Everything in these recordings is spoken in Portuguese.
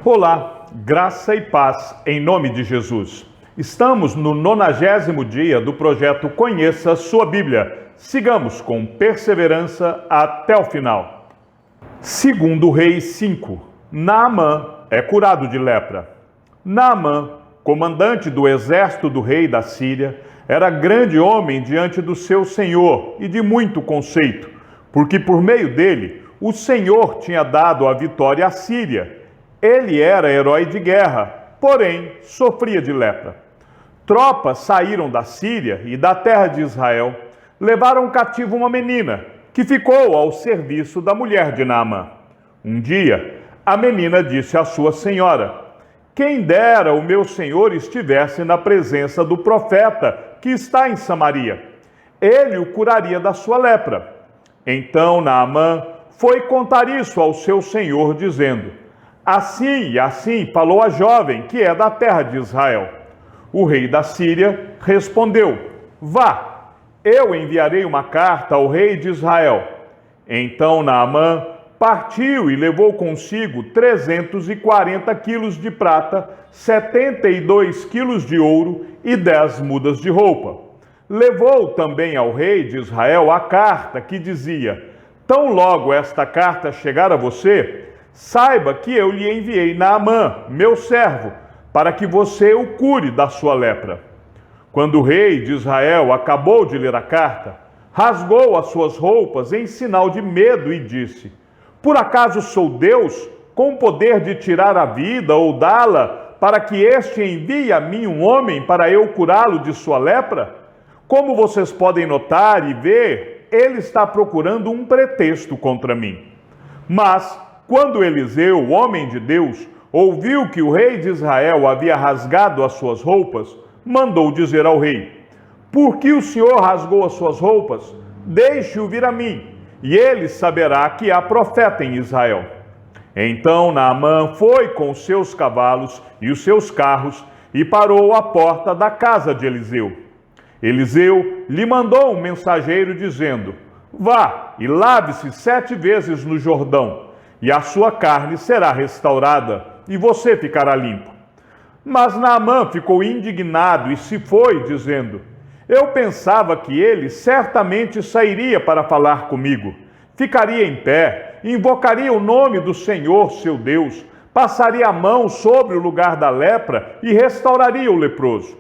Olá, graça e paz em nome de Jesus. Estamos no 90º dia do projeto Conheça Sua Bíblia. Sigamos com perseverança até o final. Segundo Reis 5, Naamã é curado de lepra. Naamã, comandante do exército do rei da Síria, era grande homem diante do seu senhor e de muito conceito, porque por meio dele o Senhor tinha dado a vitória à Síria. Ele era herói de guerra, porém sofria de lepra. Tropas saíram da Síria e da terra de Israel, levaram cativo uma menina, que ficou ao serviço da mulher de Naamã. Um dia, a menina disse à sua senhora: "Quem dera o meu senhor estivesse na presença do profeta que está em Samaria. Ele o curaria da sua lepra." Então Naamã foi contar isso ao seu senhor, dizendo: "Assim e assim falou a jovem que é da terra de Israel." O rei da Síria respondeu: "Vá, eu enviarei uma carta ao rei de Israel." Então Naamã partiu e levou consigo 340 quilos de prata, 72 quilos de ouro e 10 mudas de roupa. Levou também ao rei de Israel a carta que dizia: "Tão logo esta carta chegar a você, saiba que eu lhe enviei Naamã, meu servo, para que você o cure da sua lepra." Quando o rei de Israel acabou de ler a carta, rasgou as suas roupas em sinal de medo e disse: "Por acaso sou Deus, com o poder de tirar a vida ou dá-la, para que este envie a mim um homem para eu curá-lo de sua lepra?" Como vocês podem notar e ver, ele está procurando um pretexto contra mim. Mas, quando Eliseu, o homem de Deus, ouviu que o rei de Israel havia rasgado as suas roupas, mandou dizer ao rei: "Por que o senhor rasgou as suas roupas? Deixe-o vir a mim, e ele saberá que há profeta em Israel." Então Naamã foi com os seus cavalos e os seus carros e parou à porta da casa de Eliseu. Eliseu lhe mandou um mensageiro dizendo: "Vá e lave-se 7 vezes no Jordão, e a sua carne será restaurada, e você ficará limpo." Mas Naamã ficou indignado e se foi, dizendo: "Eu pensava que ele certamente sairia para falar comigo, ficaria em pé, invocaria o nome do Senhor, seu Deus, passaria a mão sobre o lugar da lepra e restauraria o leproso.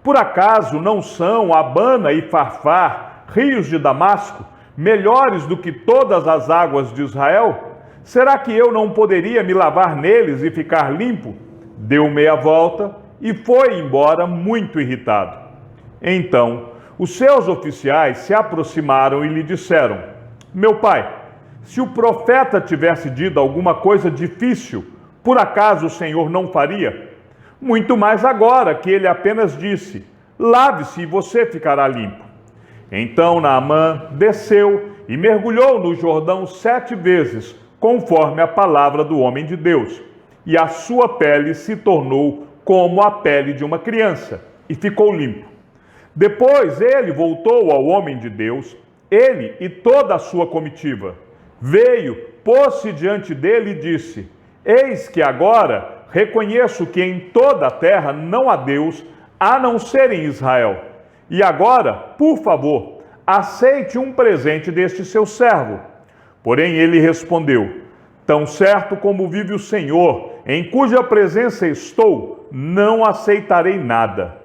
Por acaso não são Abana e Farfar, rios de Damasco, melhores do que todas as águas de Israel? Será que eu não poderia me lavar neles e ficar limpo?" Deu meia volta e foi embora muito irritado. Então, os seus oficiais se aproximaram e lhe disseram: "Meu pai, se o profeta tivesse dito alguma coisa difícil, por acaso o Senhor não faria? Muito mais agora que ele apenas disse: 'Lave-se e você ficará limpo.'" Então Naamã desceu e mergulhou no Jordão 7 vezes, conforme a palavra do homem de Deus, e a sua pele se tornou como a pele de uma criança, e ficou limpo. Depois ele voltou ao homem de Deus, ele e toda a sua comitiva. Veio, pôs-se diante dele e disse: "Eis que agora reconheço que em toda a terra não há Deus, a não ser em Israel. E agora, por favor, aceite um presente deste seu servo." Porém ele respondeu: "Tão certo como vive o Senhor, em cuja presença estou, não aceitarei nada."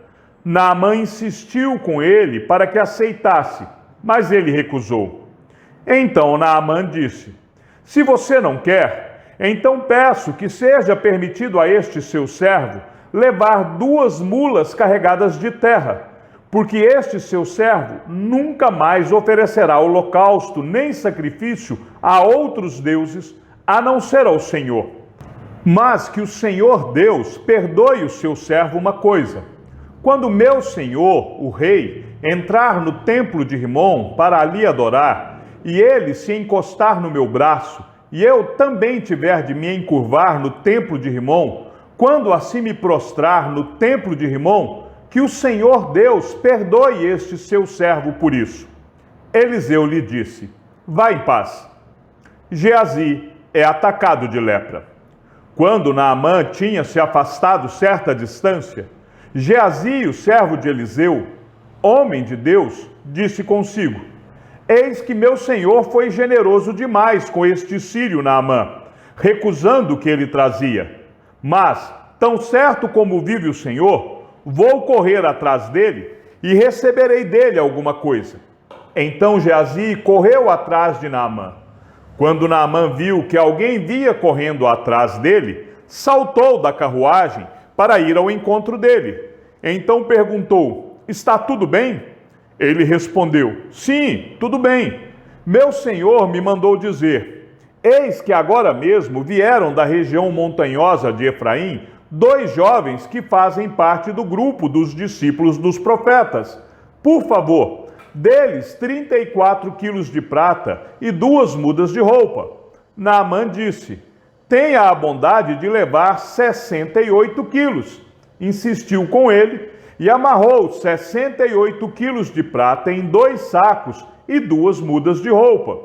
Naamã insistiu com ele para que aceitasse, mas ele recusou. Então Naamã disse: "Se você não quer, então peço que seja permitido a este seu servo levar 2 mulas carregadas de terra, porque este seu servo nunca mais oferecerá holocausto nem sacrifício a outros deuses, a não ser ao Senhor. Mas que o Senhor Deus perdoe o seu servo uma coisa: quando meu senhor, o rei, entrar no templo de Rimom para ali adorar, e ele se encostar no meu braço, e eu também tiver de me encurvar no templo de Rimom, quando assim me prostrar no templo de Rimom, que o Senhor Deus perdoe este seu servo por isso." Eliseu lhe disse: "Vá em paz." Geazi é atacado de lepra. Quando Naamã tinha se afastado certa distância, Geazi, o servo de Eliseu, homem de Deus, disse consigo: eis que meu senhor foi generoso demais com este sírio Naamã, recusando o que ele trazia. Mas, tão certo como vive o Senhor, vou correr atrás dele e receberei dele alguma coisa. Então Geazi correu atrás de Naamã. Quando Naamã viu que alguém vinha correndo atrás dele, saltou da carruagem para ir ao encontro dele. Então perguntou: está tudo bem? Ele respondeu: sim, tudo bem. Meu senhor me mandou dizer: eis que agora mesmo vieram da região montanhosa de Efraim 2 jovens que fazem parte do grupo dos discípulos dos profetas. Por favor, deles 34 quilos de prata e 2 mudas de roupa. Naamã disse: tenha a bondade de levar 68 quilos. Insistiu com ele e amarrou 68 quilos de prata em 2 sacos e 2 mudas de roupa.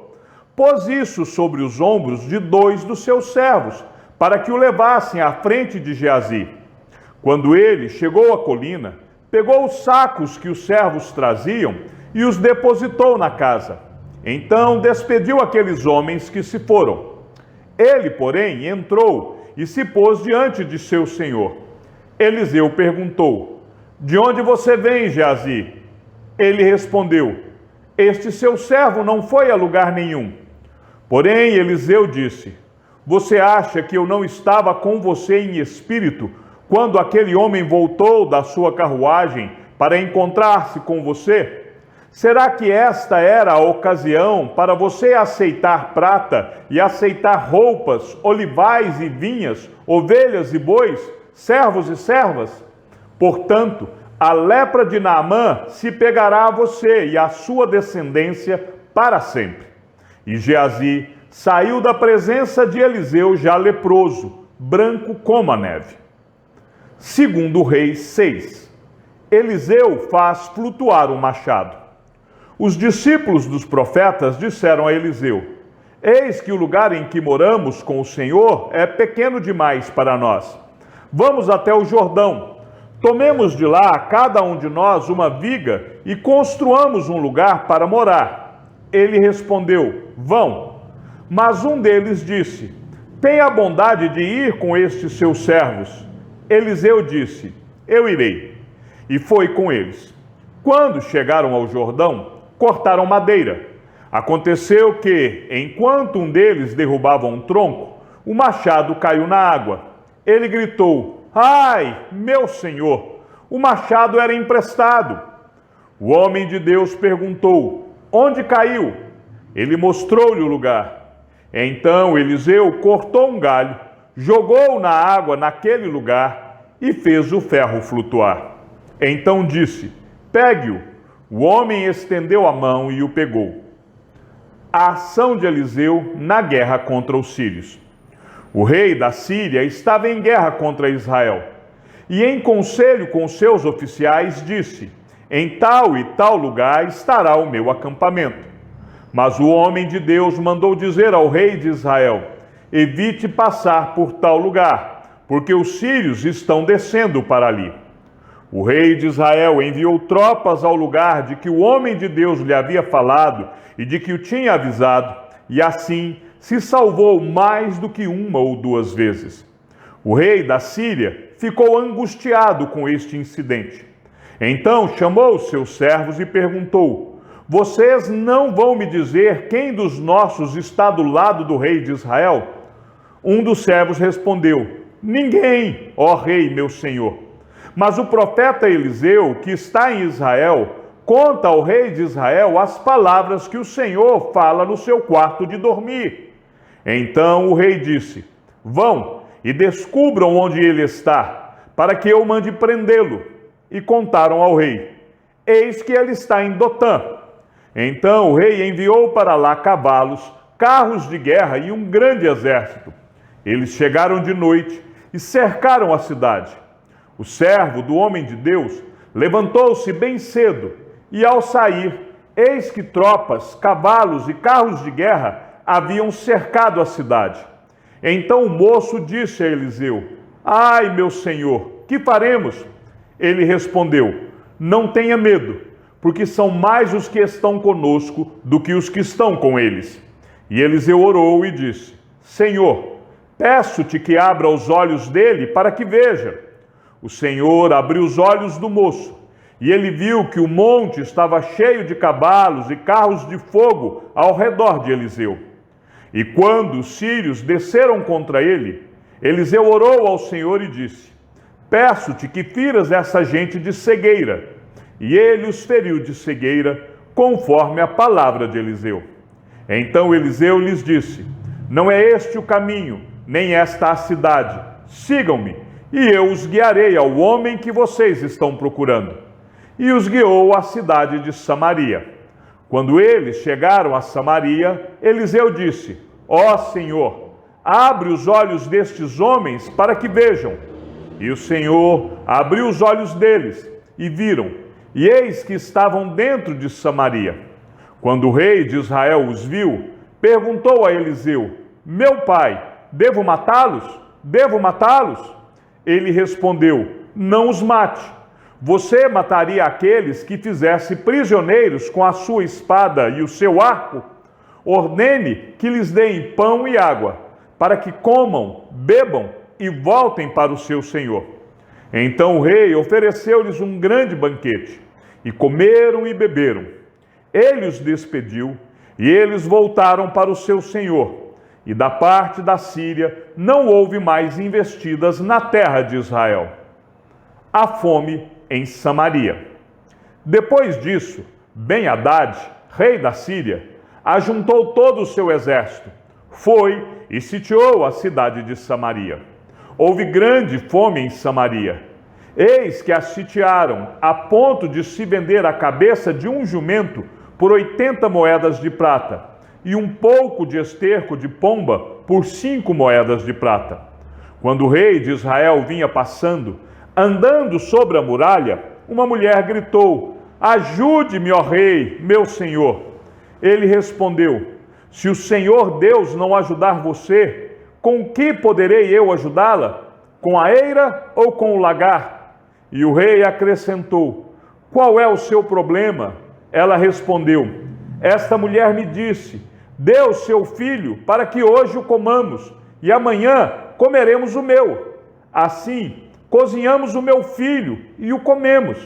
Pôs isso sobre os ombros de 2 dos seus servos, para que o levassem à frente de Geazi. Quando ele chegou à colina, pegou os sacos que os servos traziam e os depositou na casa. Então despediu aqueles homens que se foram. Ele, porém, entrou e se pôs diante de seu senhor. Eliseu perguntou: de onde você vem, Geazi? Ele respondeu: este seu servo não foi a lugar nenhum. Porém, Eliseu disse: você acha que eu não estava com você em espírito quando aquele homem voltou da sua carruagem para encontrar-se com você? Será que esta era a ocasião para você aceitar prata e aceitar roupas, olivais e vinhas, ovelhas e bois, servos e servas? Portanto, a lepra de Naamã se pegará a você e à sua descendência para sempre. E Geazi saiu da presença de Eliseu já leproso, branco como a neve. Segundo Reis 6. Eliseu faz flutuar o machado. Os discípulos dos profetas disseram a Eliseu: eis que o lugar em que moramos com o Senhor é pequeno demais para nós. Vamos até o Jordão. Tomemos de lá cada um de nós uma viga e construamos um lugar para morar. Ele respondeu: vão. Mas um deles disse: tenha a bondade de ir com estes seus servos. Eliseu disse: eu irei. E foi com eles. Quando chegaram ao Jordão, cortaram madeira. Aconteceu que, enquanto um deles derrubava um tronco, o machado caiu na água. Ele gritou: ai, meu senhor, o machado era emprestado. O homem de Deus perguntou: onde caiu? Ele mostrou-lhe o lugar. Então Eliseu cortou um galho, jogou na água naquele lugar e fez o ferro flutuar. Então disse: pegue-o. O homem estendeu a mão e o pegou. A ação de Eliseu na guerra contra os sírios. O rei da Síria estava em guerra contra Israel. E em conselho com seus oficiais disse: em tal e tal lugar estará o meu acampamento. Mas o homem de Deus mandou dizer ao rei de Israel: evite passar por tal lugar, porque os sírios estão descendo para ali. O rei de Israel enviou tropas ao lugar de que o homem de Deus lhe havia falado e de que o tinha avisado, e assim se salvou mais do que 1 ou 2 vezes. O rei da Síria ficou angustiado com este incidente. Então chamou os seus servos e perguntou: vocês não vão me dizer quem dos nossos está do lado do rei de Israel? Um dos servos respondeu: ninguém, ó rei, meu senhor. Mas o profeta Eliseu, que está em Israel, conta ao rei de Israel as palavras que o Senhor fala no seu quarto de dormir. Então o rei disse: vão e descubram onde ele está, para que eu mande prendê-lo. E contaram ao rei: eis que ele está em Dotã. Então o rei enviou para lá cavalos, carros de guerra e um grande exército. Eles chegaram de noite e cercaram a cidade. O servo do homem de Deus levantou-se bem cedo e, ao sair, eis que tropas, cavalos e carros de guerra haviam cercado a cidade. Então o moço disse a Eliseu: Ai, meu senhor, que faremos? Ele respondeu: Não tenha medo, porque são mais os que estão conosco do que os que estão com eles. E Eliseu orou e disse: Senhor, peço-te que abra os olhos dele para que veja. O Senhor abriu os olhos do moço, e ele viu que o monte estava cheio de cavalos e carros de fogo ao redor de Eliseu. E quando os sírios desceram contra ele, Eliseu orou ao Senhor e disse: Peço-te que firas essa gente de cegueira. E ele os feriu de cegueira, conforme a palavra de Eliseu. Então Eliseu lhes disse: Não é este o caminho, nem esta a cidade. Sigam-me, e eu os guiarei ao homem que vocês estão procurando. E os guiou à cidade de Samaria. Quando eles chegaram a Samaria, Eliseu disse: Ó Senhor, abre os olhos destes homens para que vejam. E o Senhor abriu os olhos deles, e viram, e eis que estavam dentro de Samaria. Quando o rei de Israel os viu, perguntou a Eliseu: Meu pai, devo matá-los? Devo matá-los? Ele respondeu: Não os mate. Você mataria aqueles que fizesse prisioneiros com a sua espada e o seu arco? Ordene que lhes deem pão e água, para que comam, bebam e voltem para o seu senhor. Então o rei ofereceu-lhes um grande banquete, e comeram e beberam. Ele os despediu, e eles voltaram para o seu senhor. E da parte da Síria não houve mais investidas na terra de Israel. A fome em Samaria. Depois disso, Ben-Hadad, rei da Síria, ajuntou todo o seu exército, foi e sitiou a cidade de Samaria. Houve grande fome em Samaria. Eis que a sitiaram a ponto de se vender a cabeça de um jumento por 80 moedas de prata, e um pouco de esterco de pomba por 5 moedas de prata. Quando o rei de Israel vinha passando, andando sobre a muralha, uma mulher gritou: Ajude-me, ó rei, meu senhor. Ele respondeu: Se o Senhor Deus não ajudar você, com que poderei eu ajudá-la? Com a eira ou com o lagar? E o rei acrescentou: Qual é o seu problema? Ela respondeu: Esta mulher me disse: Dê o seu filho para que hoje o comamos, e amanhã comeremos o meu. Assim, cozinhamos o meu filho e o comemos.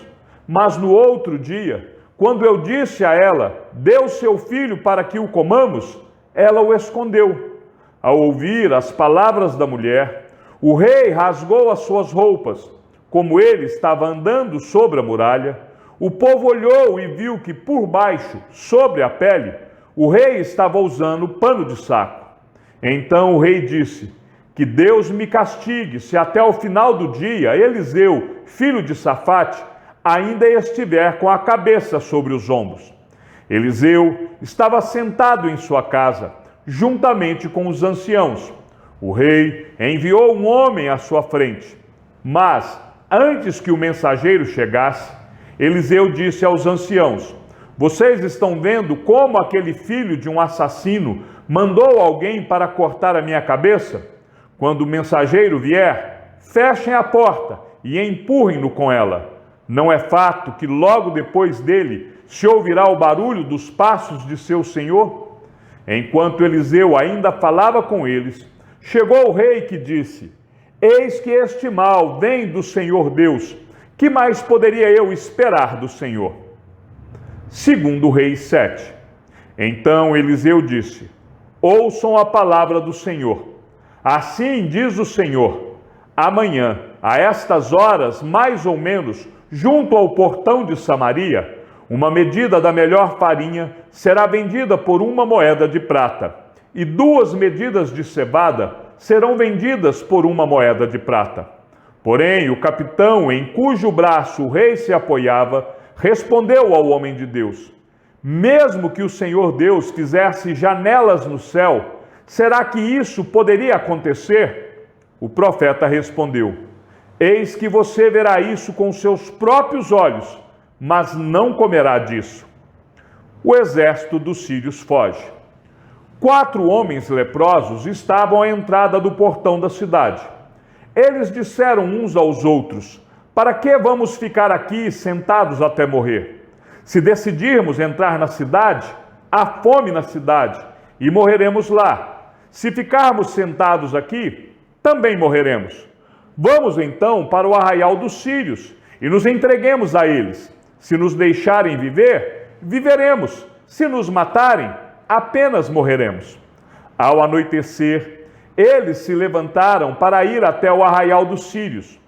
Mas no outro dia, quando eu disse a ela: Dê o seu filho para que o comamos, ela o escondeu. Ao ouvir as palavras da mulher, o rei rasgou as suas roupas. Como ele estava andando sobre a muralha, o povo olhou e viu que por baixo, sobre a pele, o rei estava usando pano de saco. Então o rei disse: Que Deus me castigue se até o final do dia Eliseu, filho de Safate, ainda estiver com a cabeça sobre os ombros. Eliseu estava sentado em sua casa, juntamente com os anciãos. O rei enviou um homem à sua frente. Mas, antes que o mensageiro chegasse, Eliseu disse aos anciãos: Vocês estão vendo como aquele filho de um assassino mandou alguém para cortar a minha cabeça? Quando o mensageiro vier, fechem a porta e empurrem-no com ela. Não é fato que logo depois dele se ouvirá o barulho dos passos de seu senhor? Enquanto Eliseu ainda falava com eles, chegou o rei que disse: Eis que este mal vem do Senhor Deus. Que mais poderia eu esperar do Senhor? Segundo Reis 7. Então Eliseu disse: Ouçam a palavra do Senhor. Assim diz o Senhor: Amanhã, a estas horas, mais ou menos, junto ao portão de Samaria, uma medida da melhor farinha será vendida por 1 moeda de prata, e 2 medidas de cevada serão vendidas por 1 moeda de prata. Porém, o capitão em cujo braço o rei se apoiava, respondeu ao homem de Deus: Mesmo que o Senhor Deus fizesse janelas no céu, será que isso poderia acontecer? O profeta respondeu: Eis que você verá isso com seus próprios olhos, mas não comerá disso. O exército dos sírios foge. 4 homens leprosos estavam à entrada do portão da cidade. Eles disseram uns aos outros: para que vamos ficar aqui sentados até morrer? Se decidirmos entrar na cidade, há fome na cidade e morreremos lá. Se ficarmos sentados aqui, também morreremos. Vamos então para o arraial dos sírios e nos entreguemos a eles. Se nos deixarem viver, viveremos. Se nos matarem, apenas morreremos. Ao anoitecer, eles se levantaram para ir até o arraial dos sírios.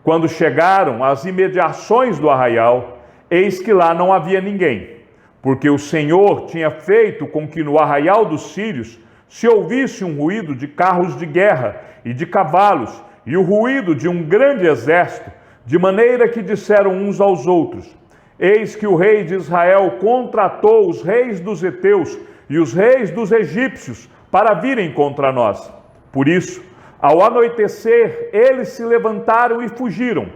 Quando chegaram às imediações do arraial, eis que lá não havia ninguém, porque o Senhor tinha feito com que no arraial dos sírios se ouvisse um ruído de carros de guerra e de cavalos, e o ruído de um grande exército, de maneira que disseram uns aos outros: eis que o rei de Israel contratou os reis dos heteus e os reis dos egípcios para virem contra nós. Por isso, ao anoitecer, eles se levantaram e fugiram,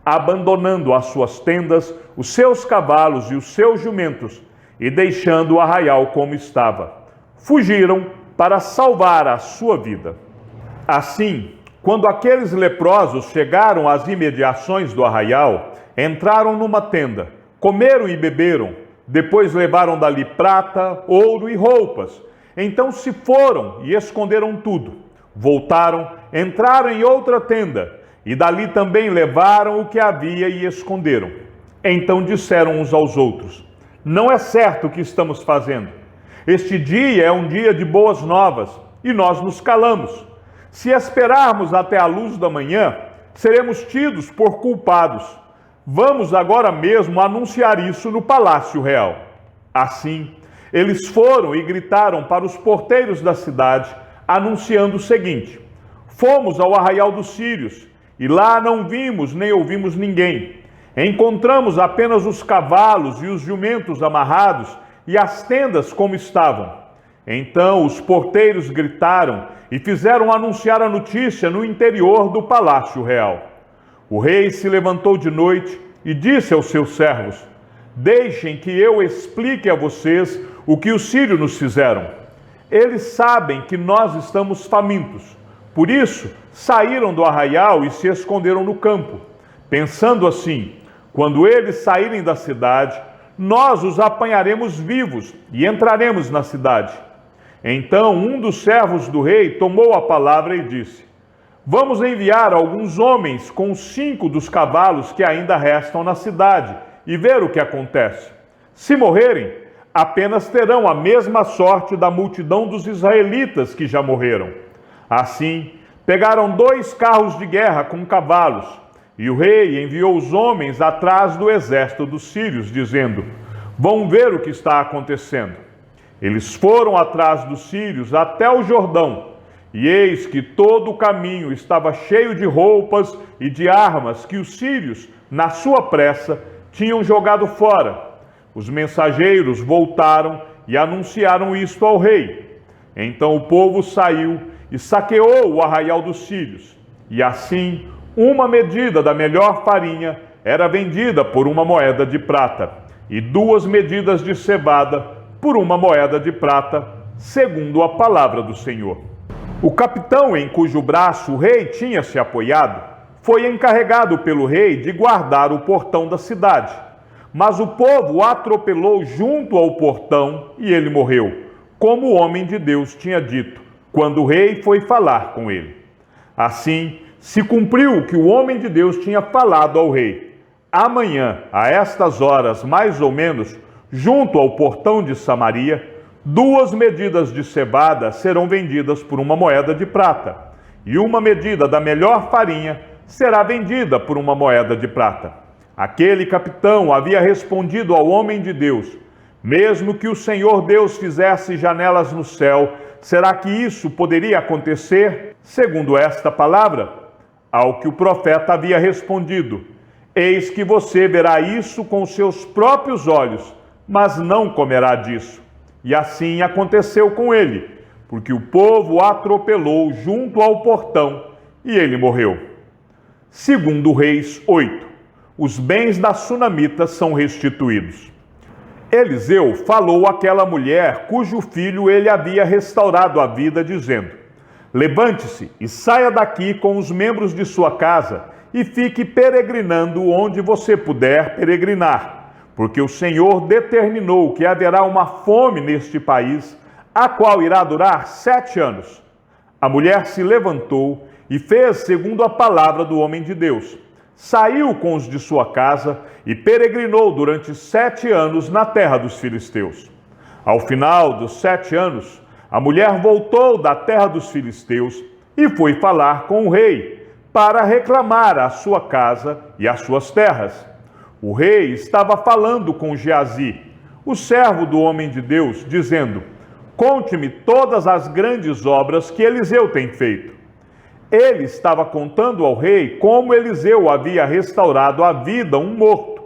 abandonando as suas tendas, os seus cavalos e os seus jumentos, e deixando o arraial como estava. Fugiram para salvar a sua vida. Assim, quando aqueles leprosos chegaram às imediações do arraial, entraram numa tenda, comeram e beberam, depois levaram dali prata, ouro e roupas. Então se foram e esconderam tudo. Voltaram, entraram em outra tenda, e dali também levaram o que havia e esconderam. Então disseram uns aos outros: não é certo o que estamos fazendo. Este dia é um dia de boas novas, e nós nos calamos. Se esperarmos até a luz da manhã, seremos tidos por culpados. Vamos agora mesmo anunciar isso no palácio real. Assim, eles foram e gritaram para os porteiros da cidade, anunciando o seguinte: fomos ao arraial dos sírios, e lá não vimos nem ouvimos ninguém. Encontramos apenas os cavalos e os jumentos amarrados e as tendas como estavam. Então os porteiros gritaram e fizeram anunciar a notícia no interior do palácio real. O rei se levantou de noite e disse aos seus servos: deixem que eu explique a vocês o que os sírios nos fizeram. Eles sabem que nós estamos famintos. Por isso, saíram do arraial e se esconderam no campo, pensando assim: quando eles saírem da cidade, nós os apanharemos vivos e entraremos na cidade. Então um dos servos do rei tomou a palavra e disse: vamos enviar alguns homens com 5 dos cavalos que ainda restam na cidade e ver o que acontece. Se morrerem, apenas terão a mesma sorte da multidão dos israelitas que já morreram. Assim, pegaram 2 carros de guerra com cavalos, e o rei enviou os homens atrás do exército dos sírios, dizendo: vão ver o que está acontecendo. Eles foram atrás dos sírios até o Jordão, e eis que todo o caminho estava cheio de roupas e de armas que os sírios, na sua pressa, tinham jogado fora. Os mensageiros voltaram e anunciaram isto ao rei. Então o povo saiu e saqueou o arraial dos sírios. E assim, uma medida da melhor farinha era vendida por 1 moeda de prata, e 2 medidas de cevada por 1 moeda de prata, segundo a palavra do Senhor. O capitão em cujo braço o rei tinha se apoiado foi encarregado pelo rei de guardar o portão da cidade. Mas o povo o atropelou junto ao portão e ele morreu, como o homem de Deus tinha dito, quando o rei foi falar com ele. Assim, se cumpriu o que o homem de Deus tinha falado ao rei: amanhã, a estas horas mais ou menos, junto ao portão de Samaria, 2 medidas de cevada serão vendidas por 1 moeda de prata, e 1 medida da melhor farinha será vendida por 1 moeda de prata. Aquele capitão havia respondido ao homem de Deus: mesmo que o Senhor Deus fizesse janelas no céu, será que isso poderia acontecer, segundo esta palavra? Ao que o profeta havia respondido: eis que você verá isso com seus próprios olhos, mas não comerá disso. E assim aconteceu com ele, porque o povo o atropelou junto ao portão e ele morreu. Segundo Reis 8. Os bens da sunamita são restituídos. Eliseu falou àquela mulher cujo filho ele havia restaurado a vida, dizendo: levante-se e saia daqui com os membros de sua casa e fique peregrinando onde você puder peregrinar, porque o Senhor determinou que haverá uma fome neste país, a qual irá durar 7 anos. A mulher se levantou e fez segundo a palavra do homem de Deus. Saiu com os de sua casa e peregrinou durante 7 anos na terra dos filisteus. Ao final dos 7 anos, a mulher voltou da terra dos filisteus e foi falar com o rei para reclamar a sua casa e as suas terras. O rei estava falando com Geazi, o servo do homem de Deus, dizendo: conte-me todas as grandes obras que Eliseu tem feito. Ele estava contando ao rei como Eliseu havia restaurado a vida a um morto,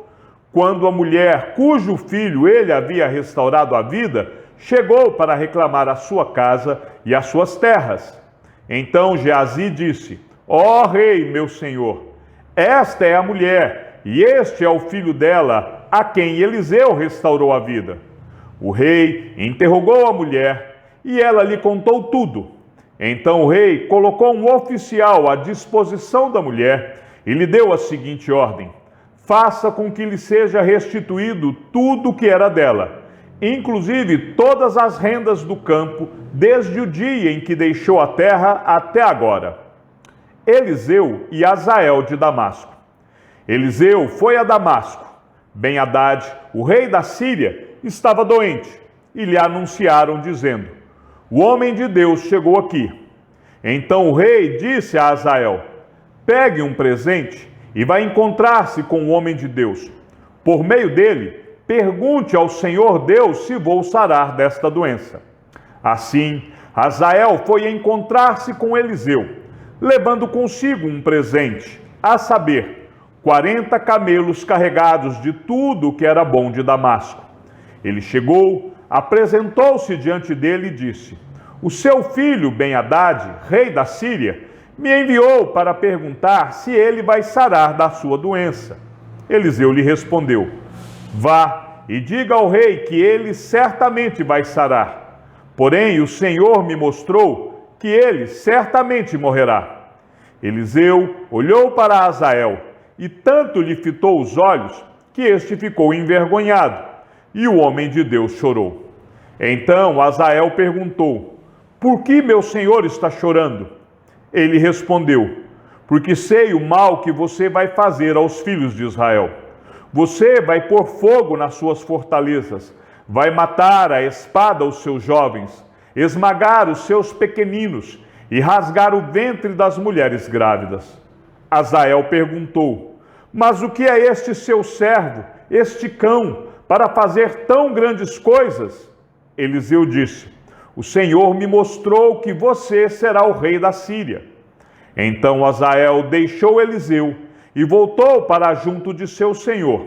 quando a mulher cujo filho ele havia restaurado a vida chegou para reclamar a sua casa e as suas terras. Então Geazi disse: ó rei, meu senhor, esta é a mulher, e este é o filho dela, a quem Eliseu restaurou a vida. O rei interrogou a mulher, e ela lhe contou tudo. Então o rei colocou um oficial à disposição da mulher e lhe deu a seguinte ordem: faça com que lhe seja restituído tudo o que era dela, inclusive todas as rendas do campo, desde o dia em que deixou a terra até agora. Eliseu e Hazael de Damasco. Eliseu foi a Damasco. Ben-Hadad, o rei da Síria, estava doente, e lhe anunciaram, dizendo: o homem de Deus chegou aqui. Então o rei disse a Hazael: pegue um presente e vá encontrar-se com o homem de Deus. Por meio dele, pergunte ao Senhor Deus se vou sarar desta doença. Assim, Hazael foi encontrar-se com Eliseu, levando consigo um presente, a saber, 40 camelos carregados de tudo o que era bom de Damasco. Ele chegou, apresentou-se diante dele e disse: o seu filho Ben-Hadad, rei da Síria, me enviou para perguntar se ele vai sarar da sua doença. Eliseu lhe respondeu: vá e diga ao rei que ele certamente vai sarar. Porém, o Senhor me mostrou que ele certamente morrerá. Eliseu olhou para Hazael e tanto lhe fitou os olhos que este ficou envergonhado, e o homem de Deus chorou. Então Hazael perguntou: por que meu senhor está chorando? Ele respondeu: porque sei o mal que você vai fazer aos filhos de Israel. Você vai pôr fogo nas suas fortalezas, vai matar à espada os seus jovens, esmagar os seus pequeninos e rasgar o ventre das mulheres grávidas. Hazael perguntou: mas o que é este seu servo, este cão, para fazer tão grandes coisas? Eliseu disse: o Senhor me mostrou que você será o rei da Síria. Então Hazael deixou Eliseu e voltou para junto de seu senhor,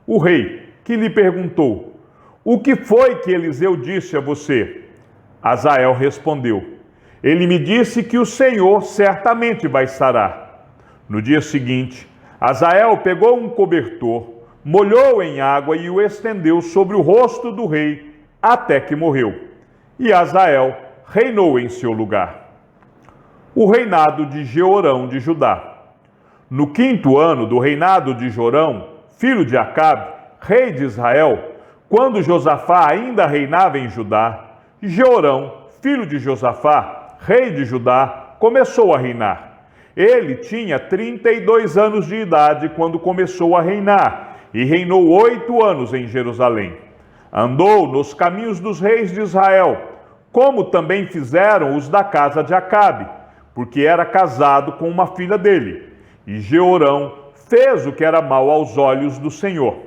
o rei, que lhe perguntou: o que foi que Eliseu disse a você? Hazael respondeu: ele me disse que o Senhor certamente vai sarar. No dia seguinte, Hazael pegou um cobertor, molhou em água e o estendeu sobre o rosto do rei até que morreu. E Hazael reinou em seu lugar. O reinado de Jeorão de Judá. No 5º ano do reinado de Jorão, filho de Acabe, rei de Israel, quando Josafá ainda reinava em Judá, Jeorão, filho de Josafá, rei de Judá, começou a reinar. Ele tinha 32 anos de idade quando começou a reinar e reinou 8 anos em Jerusalém. Andou nos caminhos dos reis de Israel, como também fizeram os da casa de Acabe, porque era casado com uma filha dele. E Jeorão fez o que era mal aos olhos do Senhor.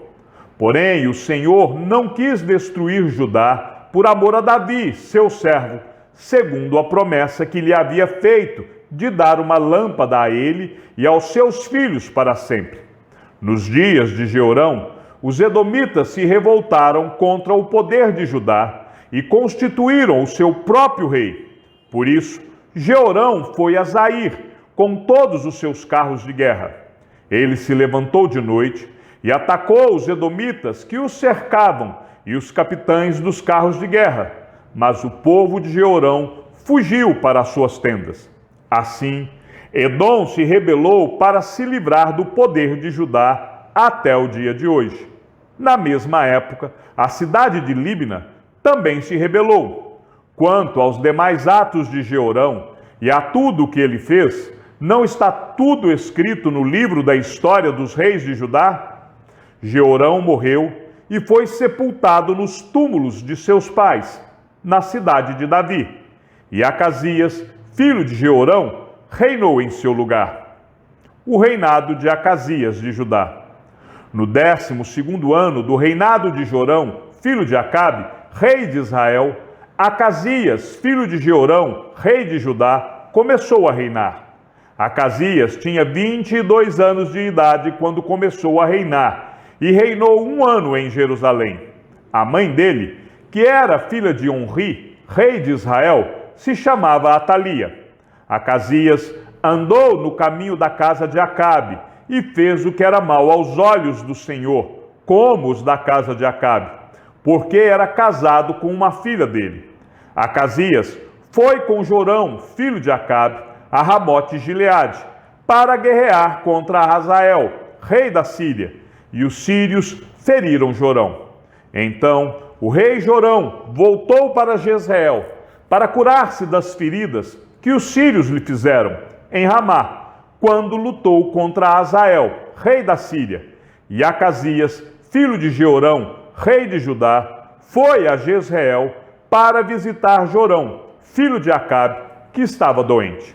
Porém, o Senhor não quis destruir Judá por amor a Davi, seu servo, segundo a promessa que lhe havia feito de dar uma lâmpada a ele e aos seus filhos para sempre. Nos dias de Jeorão, os edomitas se revoltaram contra o poder de Judá e constituíram o seu próprio rei. Por isso, Jeorão foi a Zair com todos os seus carros de guerra. Ele se levantou de noite e atacou os edomitas que os cercavam e os capitães dos carros de guerra, mas o povo de Jeorão fugiu para as suas tendas. Assim, Edom se rebelou para se livrar do poder de Judá até o dia de hoje. Na mesma época, a cidade de Líbna também se rebelou. Quanto aos demais atos de Jeorão e a tudo o que ele fez, não está tudo escrito no livro da história dos reis de Judá? Jeorão morreu e foi sepultado nos túmulos de seus pais, na cidade de Davi. E Acasias, filho de Jeorão, reinou em seu lugar. O reinado de Acasias de Judá. No 12º ano do reinado de Jorão, filho de Acabe, rei de Israel, Acasias, filho de Jeorão, rei de Judá, começou a reinar. Acasias tinha 22 anos de idade quando começou a reinar, e reinou 1 ano em Jerusalém. A mãe dele, que era filha de Onri, rei de Israel, se chamava Atalia. Acasias andou no caminho da casa de Acabe e fez o que era mal aos olhos do Senhor, como os da casa de Acabe, porque era casado com uma filha dele. Acasias foi com Jorão, filho de Acabe, a Ramote-Gileade, para guerrear contra Hazael, rei da Síria, e os sírios feriram Jorão. Então o rei Jorão voltou para Jezreel, para curar-se das feridas que os sírios lhe fizeram em Ramá, quando lutou contra Hazael, rei da Síria. E Acasias, filho de Jeorão, rei de Judá, foi a Jezreel para visitar Jorão, filho de Acabe, que estava doente.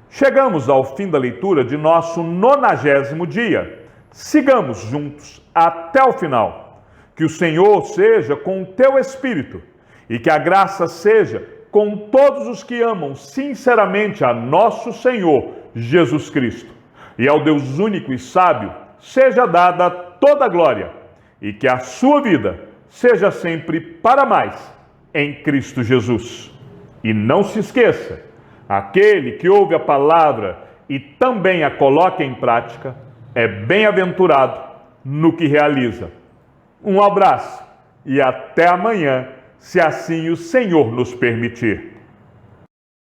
Chegamos ao fim da leitura de nosso 90º dia. Sigamos juntos até o final. Que o Senhor seja com o teu espírito e que a graça seja com todos os que amam sinceramente a nosso Senhor Jesus Cristo. E ao Deus único e sábio seja dada toda a glória e que a sua vida seja sempre para mais em Cristo Jesus. E não se esqueça, aquele que ouve a palavra e também a coloca em prática é bem-aventurado no que realiza. Um abraço e até amanhã, se assim o Senhor nos permitir.